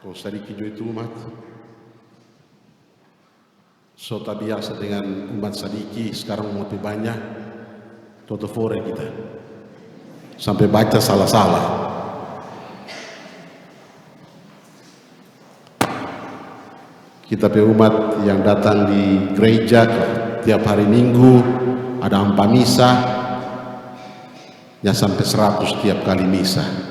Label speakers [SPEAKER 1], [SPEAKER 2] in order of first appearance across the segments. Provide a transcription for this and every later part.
[SPEAKER 1] Kau sedikit itu umat, so tak biasa dengan umat sedikit, sekarang umat banyak, toto fore kita, sampai baca salah-salah. Kita pe umat yang datang di gereja tiap hari Minggu, ada 4 misa, ya sampai 100 tiap kali misa.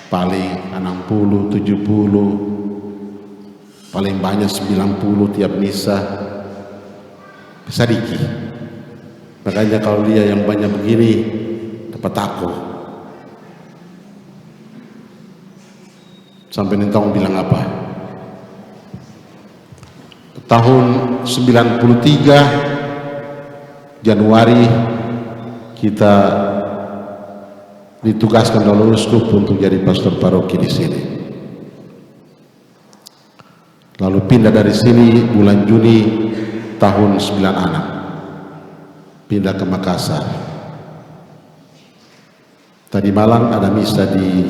[SPEAKER 1] Paling 60, 70, paling banyak 90 tiap misa. Sedikit. Makanya kalau dia yang banyak begini, dapat takut. Sampai nentang bilang apa? Tahun 93 Januari kita ditugaskan oleh uskup untuk jadi pastor paroki di sini. Lalu pindah dari sini bulan Juni tahun 96. Pindah ke Makassar. Tadi malam ada misa di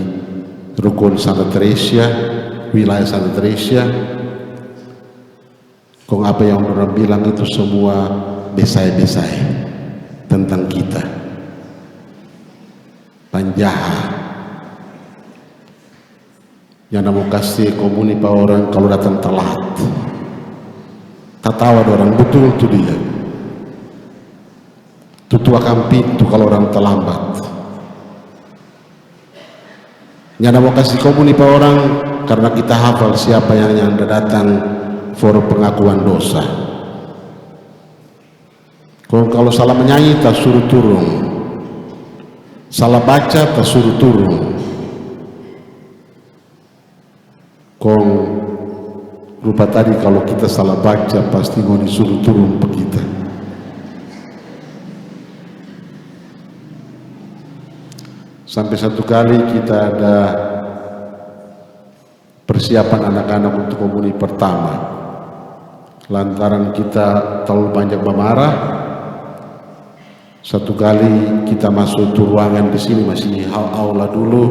[SPEAKER 1] Rukun Santa Teresia, wilayah Santa Teresia. Kong apa yang orang bilang itu semua besai-besai tentang kita. Panjaha yang mau kasih komuni pak orang kalau datang telat, tak tahu ada orang betul itu dia. Tutu akan pintu kalau orang terlambat. Yang mau kasih komuni pak orang karena kita hafal siapa yang datang for pengakuan dosa. Kalau salah menyanyi tak suruh turun. Salah baca tak suruh turun. Kong lupa tadi kalau kita salah baca pasti mau disuruh turun ke kita. Sampai satu kali kita ada persiapan anak-anak untuk komuni pertama. Lantaran kita terlalu banyak memarah. Satu kali kita masuk ke ruangan di sini masih aula dulu,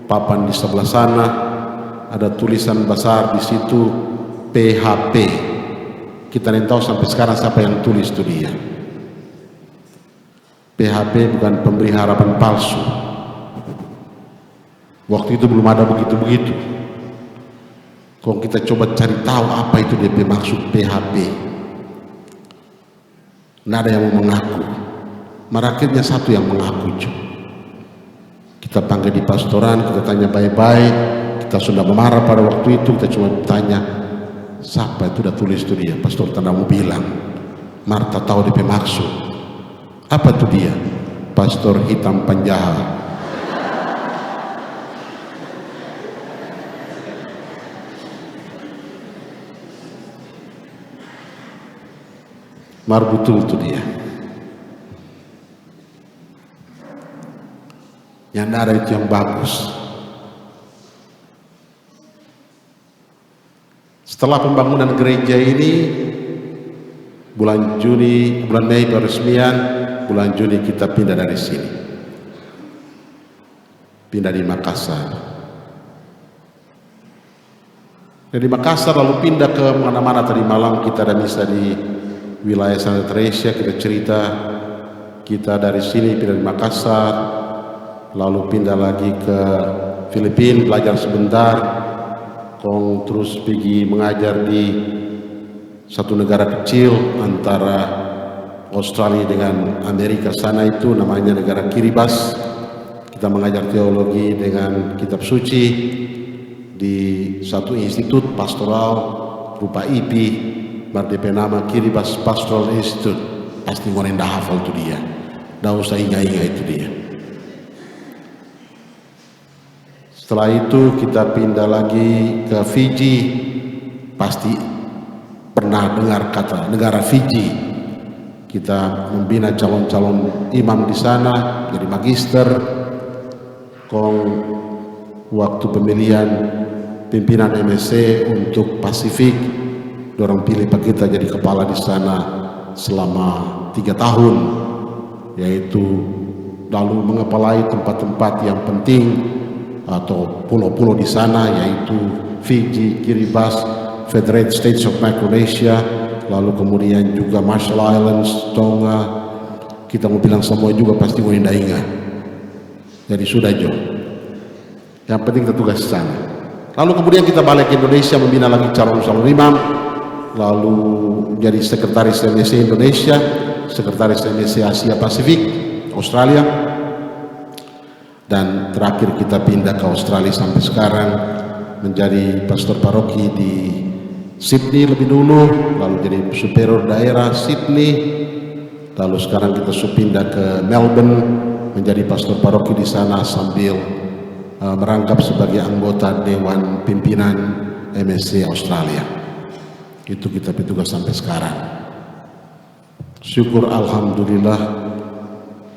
[SPEAKER 1] papan di sebelah sana ada tulisan besar di situ PHP. Kita tidak tahu sampai sekarang siapa yang tulis itu dia. PHP bukan pemberi harapan palsu. Waktu itu belum ada begitu-begitu. Kalau kita coba cari tahu apa itu DP maksud PHP, tidak ada yang mau mengaku. Merakitnya satu yang mengaku. Kita panggil di pastoran, kita tanya baik-baik. Kita sudah memarah pada waktu itu, kita cuma tanya, siapa itu udah tulis itu dia? Pastor tanda mau bilang, Marta tahu DP maksud. Apa itu dia? Pastor hitam penjahat. Mar betul itu dia. Yang ada itu yang bagus. Setelah pembangunan gereja ini, bulan Mei peresmian, bulan Juni kita pindah dari sini. Pindah di Makassar. Dari Makassar lalu pindah ke mana-mana. Tadi malam kita ada misa di wilayah Santa Teresia, kita cerita kita dari sini pindah di Makassar, lalu pindah lagi ke Filipina, belajar sebentar, terus pergi mengajar di satu negara kecil antara Australia dengan Amerika sana itu namanya negara Kiribati. Kita mengajar teologi dengan kitab suci di satu institut pastoral rupa IP berdiri nama Kiribati Pastoral Institute. Pasti orang dah hafal itu dia, dah usah ingat-ingat itu dia. Setelah itu kita pindah lagi ke Fiji. Pasti pernah dengar kata negara Fiji. Kita membina calon-calon imam di sana, jadi magister. Waktu pemilihan pimpinan MSC untuk Pasifik, dorong pilih Pak kita jadi kepala di sana selama 3 tahun, yaitu lalu mengepalai tempat-tempat yang penting atau pulau-pulau di sana, yaitu Fiji, Kiribati, Federated States of Micronesia, lalu kemudian juga Marshall Islands, Tonga. Kita mau bilang semua juga pasti mau ingat. Jadi sudah Jo. Yang penting kita tugas di sana. Lalu kemudian kita balik ke Indonesia, membina lagi calon imam, lalu jadi sekretaris MSC Indonesia, sekretaris MSC Asia Pasifik, Australia, dan terakhir kita pindah ke Australia sampai sekarang menjadi pastor paroki di Sydney lebih dulu, lalu jadi superior daerah Sydney, lalu sekarang kita pindah ke Melbourne menjadi pastor paroki di sana sambil merangkap sebagai anggota Dewan Pimpinan MSC Australia. Itu kita bertugas sampai sekarang. Syukur alhamdulillah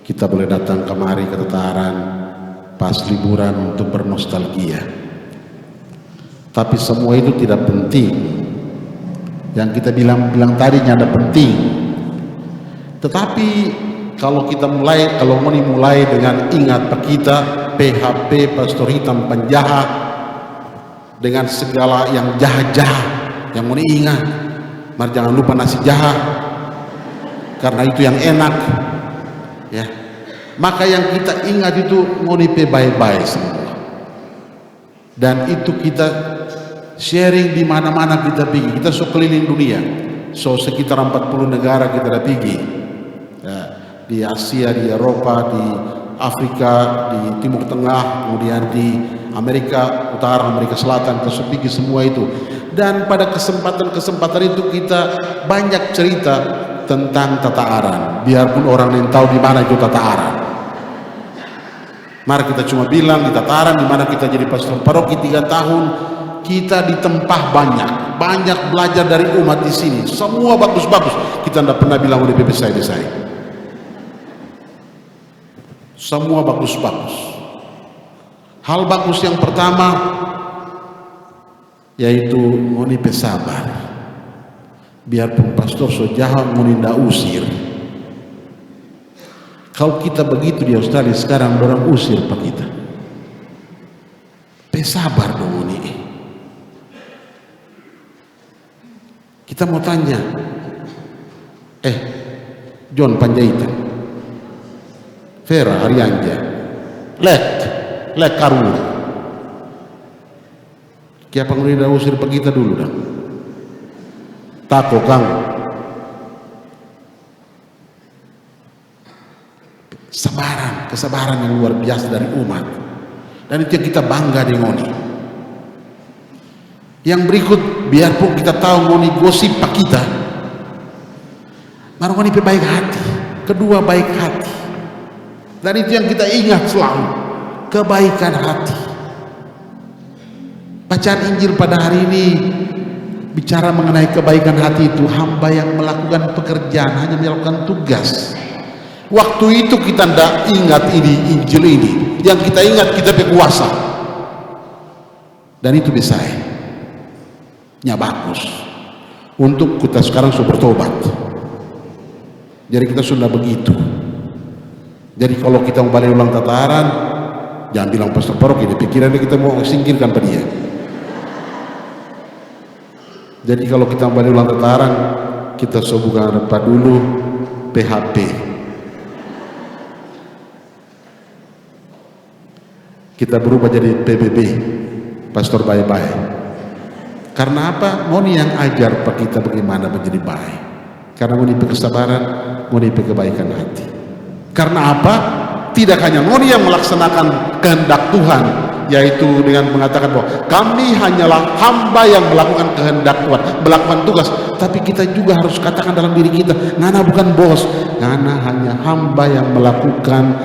[SPEAKER 1] kita boleh datang kemari ke Tataran pas liburan untuk bernostalgia. Tapi semua itu tidak penting. Yang kita bilang tadinya ada penting. Tetapi kalau kita mau mulai dengan ingat Pak kita PHP Pastor Hitam penjahat dengan segala yang jahat-jahat yang mau diingat, mari jangan lupa nasi jahat karena itu yang enak ya. Maka yang kita ingat itu mau baik-baik semua, dan itu kita sharing di mana-mana kita pergi. Kita keliling dunia, sekitar 40 negara kita udah pergi ya, di Asia, di Eropa, di Afrika, di Timur Tengah, kemudian di Amerika Utara, Amerika Selatan, kita pergi semua itu. Dan pada kesempatan itu kita banyak cerita tentang Tataran, biarpun orang yang tahu di mana itu Tataran. Mari kita cuma bilang di Tataran, di mana kita jadi pastor paroki 3 tahun, kita ditempah banyak belajar dari umat di sini. Semua bagus-bagus. Kita tidak pernah bilang udah besai-besai. Semua bagus-bagus. Hal bagus yang pertama yaitu ngoni pesabar. Biarpun pastor so jahat ngoni ndak usir. Kalau kita begitu di Australia sekarang orang usir pak kita. Pesabar dong ngoni. Kita mau tanya, John Panjaitan, Vera Arianja, Lek Karuna, kia pengguna usir pak kita dulu dah. Tako kang, kesabaran yang luar biasa dari umat, dan itu yang kita bangga dengan ngoni. Yang berikut, biarpun kita tahu ngoni gosip pak kita, mari ngoni baik hati. Kedua, baik hati, dan itu yang kita ingat selalu, kebaikan hati. Bacaan Injil pada hari ini bicara mengenai kebaikan hati itu, hamba yang melakukan pekerjaan hanya melakukan tugas. Waktu itu kita tidak ingat ini Injil ini, yang kita ingat kita berkuasa, dan itu bisa nya bagus untuk kita sekarang sudah bertobat. Jadi kita sudah begitu. Jadi kalau kita mau balik ulang Tataran, jangan bilang pastor paroki, pikirannya kita mau singkirkan pada dia. Jadi kalau kita mau balik ulang Tataran, kita bukan apa dulu PHP. Kita berubah jadi PBB, pastor bye-bye. Karena apa? Ngoni yang ajar pak kita bagaimana menjadi baik. Karena ngoni kesabaran, ngoni kebaikan hati. Karena apa? Tidak hanya ngoni yang melaksanakan kehendak Tuhan, yaitu dengan mengatakan bahwa kami hanyalah hamba yang melakukan kehendak Tuhan, melakukan tugas. Tapi kita juga harus katakan dalam diri kita, ngana bukan bos, ngana hanya hamba yang melakukan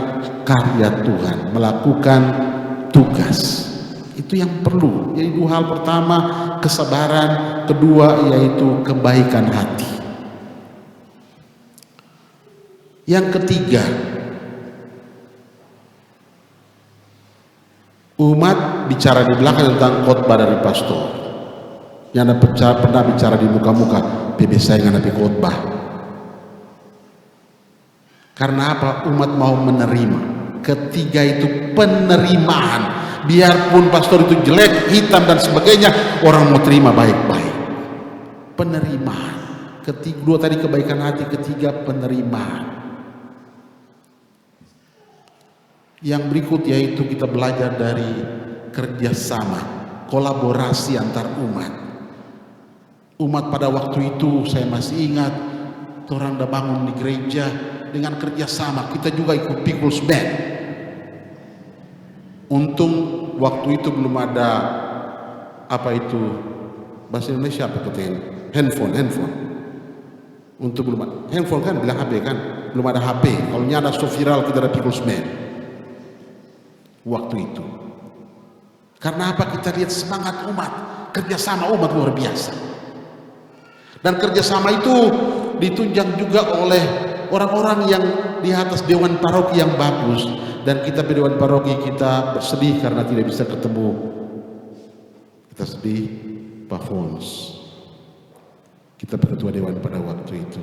[SPEAKER 1] karya Tuhan, melakukan tugas. Itu yang perlu. Jadi 2 hal: pertama kesabaran, kedua yaitu kebaikan hati. Yang ketiga, umat bicara di belakang tentang khotbah dari pastor, yang pernah bicara di muka-muka, saya nggak khotbah. Karena apa? Umat mau menerima. Ketiga itu penerimaan. Biarpun pastor itu jelek, hitam dan sebagainya, orang mau terima baik-baik. Penerimaan. Kedua tadi kebaikan hati, ketiga penerimaan. Yang berikut yaitu kita belajar dari kerjasama, kolaborasi antar umat. Umat pada waktu itu saya masih ingat, orang udah bangun di gereja dengan kerjasama. Kita juga ikut People's Band. Untung waktu itu belum ada apa itu bahasa Indonesia apa katanya handphone. Untuk belum ada handphone kan, bilang HP kan, belum ada HP. Kalau ada so viral kita ada People's Band waktu itu. Karena apa? Kita lihat semangat umat, kerjasama umat luar biasa. Dan kerjasama itu ditunjang juga oleh orang-orang yang di atas dewan paroki yang bagus. Dan kita di dewan paroki kita bersedih karena tidak bisa ketemu. Kita sedih, Pak Fons. Kita ketua dewan pada waktu itu.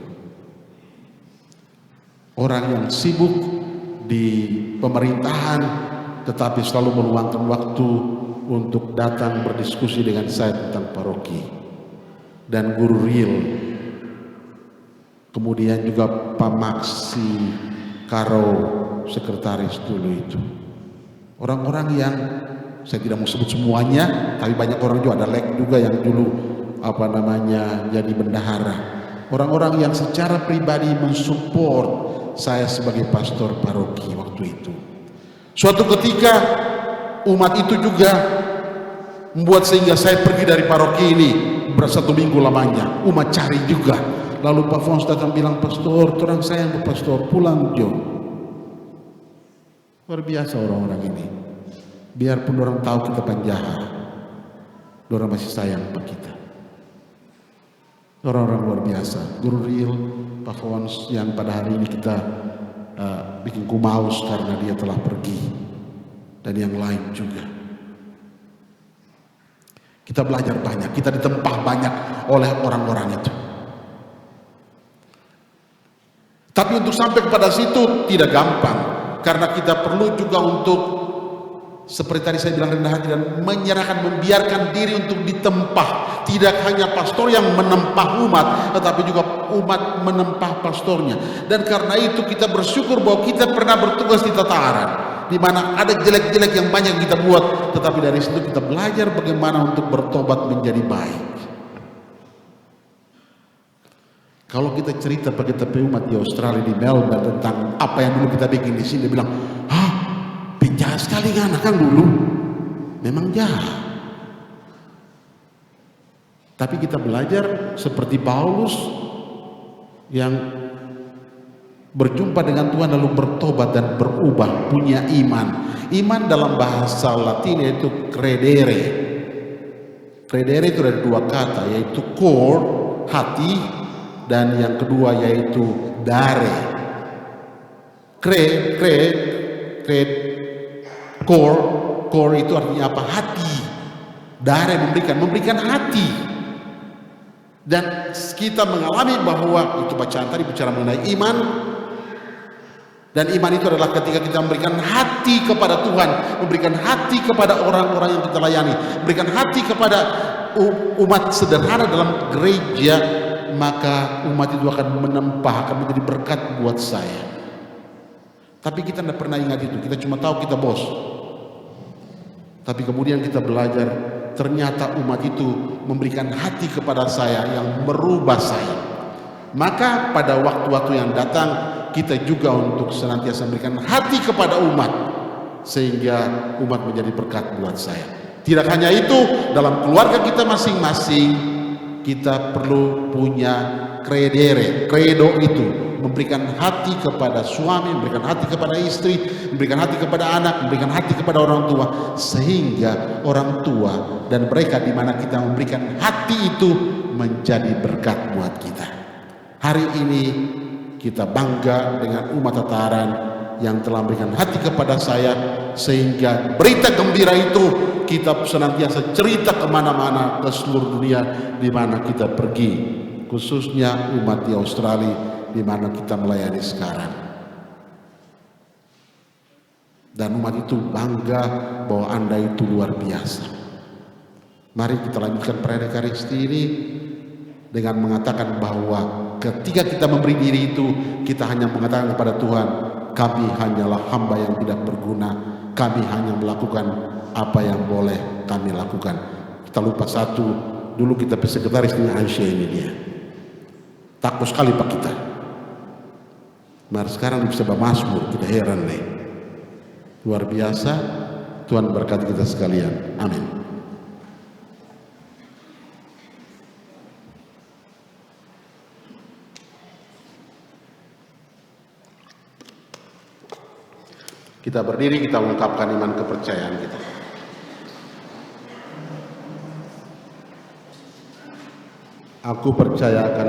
[SPEAKER 1] Orang yang sibuk di pemerintahan tetapi selalu meluangkan waktu untuk datang berdiskusi dengan saya tentang paroki. Dan Guru Real, kemudian juga Pak Maksi Karo, sekretaris dulu itu. Orang-orang yang saya tidak mau sebut semuanya, tapi banyak orang juga, ada Lek juga yang dulu jadi bendahara. Orang-orang yang secara pribadi mensupport saya sebagai pastor paroki waktu itu. Suatu ketika umat itu juga membuat sehingga saya pergi dari paroki ini 1 minggu lamanya. Umat cari juga. Lalu Pak Fons datang bilang, pastor, terang sayang pastor, pulang Jo. Luar biasa orang-orang ini. Biarpun orang tahu kita penjahat, orang masih sayang pada kita. Orang-orang luar biasa. Guru Real, Pak Fons yang pada hari ini kita bikin kumaus karena dia telah pergi. Dan yang lain juga. Kita belajar banyak, kita ditempah banyak oleh orang-orang itu. Tapi untuk sampai kepada situ tidak gampang, karena kita perlu juga untuk seperti tadi saya bilang rendah hati dan menyerahkan, membiarkan diri untuk ditempah. Tidak hanya pastor yang menempah umat, tetapi juga umat menempah pastornya. Dan karena itu kita bersyukur bahwa kita pernah bertugas di tataran, di mana ada jelek-jelek yang banyak kita buat, tetapi dari situ kita belajar bagaimana untuk bertobat menjadi baik. Kalau kita cerita pakai tepi umat di Australia, di Melbourne, tentang apa yang dulu kita bikin di sini, dia bilang, hah, penjahat sekali kan dulu. Memang jahat. Tapi kita belajar seperti Paulus yang berjumpa dengan Tuhan lalu bertobat dan berubah, punya iman. Iman dalam bahasa Latin yaitu credere. Credere itu ada 2 kata, yaitu core, hati, dan yang kedua yaitu dare. Core itu artinya apa? Hati. Dare memberikan hati. Dan kita mengalami bahwa itu bacaan tadi bicara mengenai iman. Dan iman itu adalah ketika kita memberikan hati kepada Tuhan, memberikan hati kepada orang-orang yang kita layani, memberikan hati kepada umat sederhana dalam gereja, maka umat itu akan menempah, akan menjadi berkat buat saya. Tapi kita tidak pernah ingat itu, kita cuma tahu kita bos. Tapi kemudian kita belajar, ternyata umat itu memberikan hati kepada saya yang merubah saya. Maka pada waktu-waktu yang datang, kita juga untuk senantiasa memberikan hati kepada umat, sehingga umat menjadi berkat buat saya. Tidak hanya itu, dalam keluarga kita masing-masing, kita perlu punya credo itu, memberikan hati kepada suami, memberikan hati kepada istri, memberikan hati kepada anak, memberikan hati kepada orang tua, sehingga orang tua dan mereka di mana kita memberikan hati itu menjadi berkat buat kita. Hari ini kita bangga dengan umat Tataran yang telah memberikan hati kepada saya, sehingga berita gembira itu kita senantiasa cerita kemana-mana ke seluruh dunia di mana kita pergi, khususnya umat di Australia di mana kita melayani sekarang. Dan umat itu bangga bahwa Anda itu luar biasa. Mari kita lanjutkan perayaan Ekaristi ini dengan mengatakan bahwa ketika kita memberi diri itu, kita hanya mengatakan kepada Tuhan, kami hanyalah hamba yang tidak berguna, kami hanya melakukan apa yang boleh kami lakukan. Kita lupa satu, dulu kita sekretaris dengan Aisyah ini dia. Takut sekali Pak kita. Mari sekarang bisa bermazmur, kita heran nih. Luar biasa, Tuhan berkati kita sekalian. Amin. Kita berdiri, kita mengungkapkan iman kepercayaan kita. Aku percaya akan